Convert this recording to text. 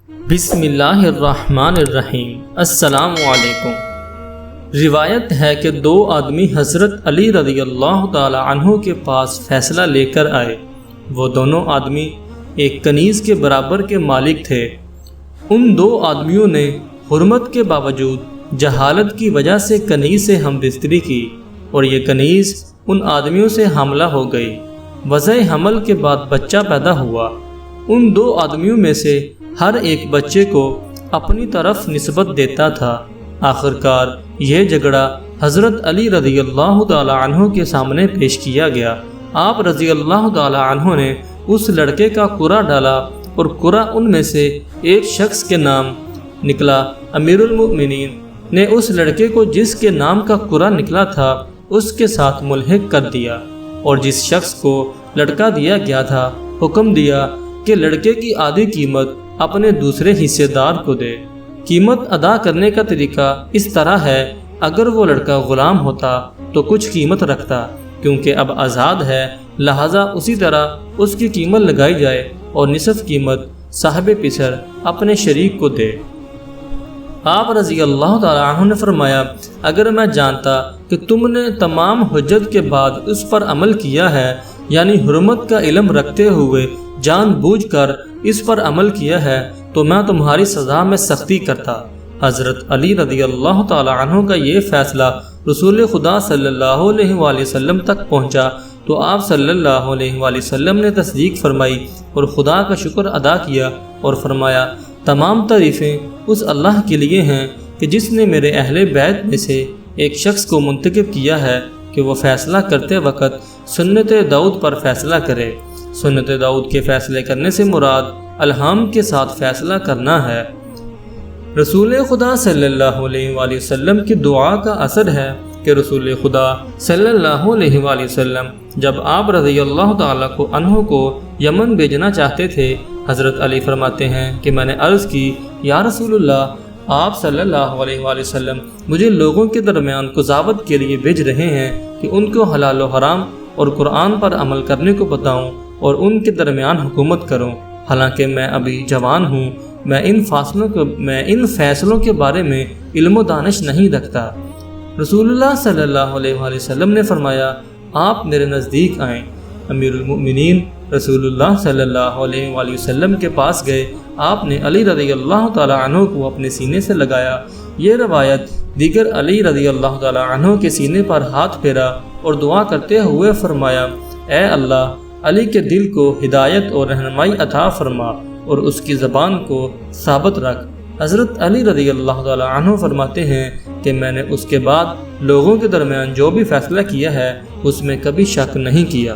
بسم اللہ الرحمن الرحیم۔ السلام علیکم۔ روایت ہے کہ دو آدمی حضرت علی رضی اللہ تعالی عنہ کے پاس فیصلہ لے کر آئے۔ وہ دونوں آدمی ایک کنیز کے برابر کے مالک تھے۔ ان دو آدمیوں نے حرمت کے باوجود جہالت کی وجہ سے کنیز سے ہم بستری کی اور یہ کنیز ان آدمیوں سے حاملہ ہو گئی۔ وضع حمل کے بعد بچہ پیدا ہوا۔ ان دو آدمیوں میں سے ہر ایک بچے کو اپنی طرف نسبت دیتا تھا۔ آخرکار یہ جھگڑا حضرت علی رضی اللہ تعالی عنہ کے سامنے پیش کیا گیا۔ آپ رضی اللہ تعالی عنہ نے اس لڑکے کا قرعہ ڈالا اور قرعہ ان میں سے ایک شخص کے نام نکلا۔ امیر المؤمنین نے اس لڑکے کو جس کے نام کا قرعہ نکلا تھا اس کے ساتھ ملحق کر دیا، اور جس شخص کو لڑکا دیا گیا تھا حکم دیا کہ لڑکے کی آدھی قیمت اپنے دوسرے حصے دار کو دے۔ قیمت ادا کرنے کا طریقہ اس طرح ہے، اگر وہ لڑکا غلام ہوتا تو کچھ قیمت رکھتا، کیونکہ اب آزاد ہے، لہٰذا اسی طرح اس کی قیمت لگائی جائے اور نصف قیمت صاحب پسر اپنے شریک کو دے۔ آپ رضی اللہ تعالی عنہ نے فرمایا، اگر میں جانتا کہ تم نے تمام حجت کے بعد اس پر عمل کیا ہے، یعنی حرمت کا علم رکھتے ہوئے جان بوجھ کر اس پر عمل کیا ہے، تو میں تمہاری سزا میں سختی کرتا۔ حضرت علی رضی اللہ تعالی عنہ کا یہ فیصلہ رسول خدا صلی اللہ علیہ وآلہ وسلم تک پہنچا تو آپ صلی اللہ علیہ وآلہ وسلم نے تصدیق فرمائی اور خدا کا شکر ادا کیا اور فرمایا، تمام تعریفیں اس اللہ کے لیے ہیں کہ جس نے میرے اہل بیت میں سے ایک شخص کو منتخب کیا ہے کہ وہ فیصلہ کرتے وقت سنت داؤد پر فیصلہ کرے۔ سنت داؤد کے فیصلے کرنے سے مراد الہام کے ساتھ فیصلہ کرنا ہے۔ رسول خدا صلی اللہ علیہ وآلہ وسلم کی دعا کا اثر ہے کہ رسول خدا صلی اللہ علیہ وآلہ وسلم جب آپ رضی اللہ تعالیٰ عنہ کو یمن بھیجنا چاہتے تھے، حضرت علی فرماتے ہیں کہ میں نے عرض کی، یا رسول اللہ، آپ صلی اللہ علیہ وآلہ وسلم مجھے لوگوں کے درمیان قضاوت کے لیے بھیج رہے ہیں کہ ان کو حلال و حرام اور قرآن پر عمل کرنے کو بتاؤں اور ان کے درمیان حکومت کروں، حالانکہ میں ابھی جوان ہوں، میں ان فیصلوں کے بارے میں علم و دانش نہیں رکھتا۔ رسول اللہ صلی اللہ علیہ وآلہ وسلم نے فرمایا، آپ میرے نزدیک آئیں۔ امیر المؤمنین رسول اللہ صلی اللہ علیہ وآلہ وسلم کے پاس گئے۔ آپ نے علی رضی اللہ تعالی عنہ کو اپنے سینے سے لگایا۔ یہ روایت دیگر علی رضی اللہ تعالی عنہ کے سینے پر ہاتھ پھیرا اور دعا کرتے ہوئے فرمایا، اے اللہ، علی کے دل کو ہدایت اور رہنمائی عطا فرما اور اس کی زبان کو ثابت رکھ۔ حضرت علی رضی اللہ تعالی عنہ فرماتے ہیں کہ میں نے اس کے بعد لوگوں کے درمیان جو بھی فیصلہ کیا ہے اس میں کبھی شک نہیں کیا۔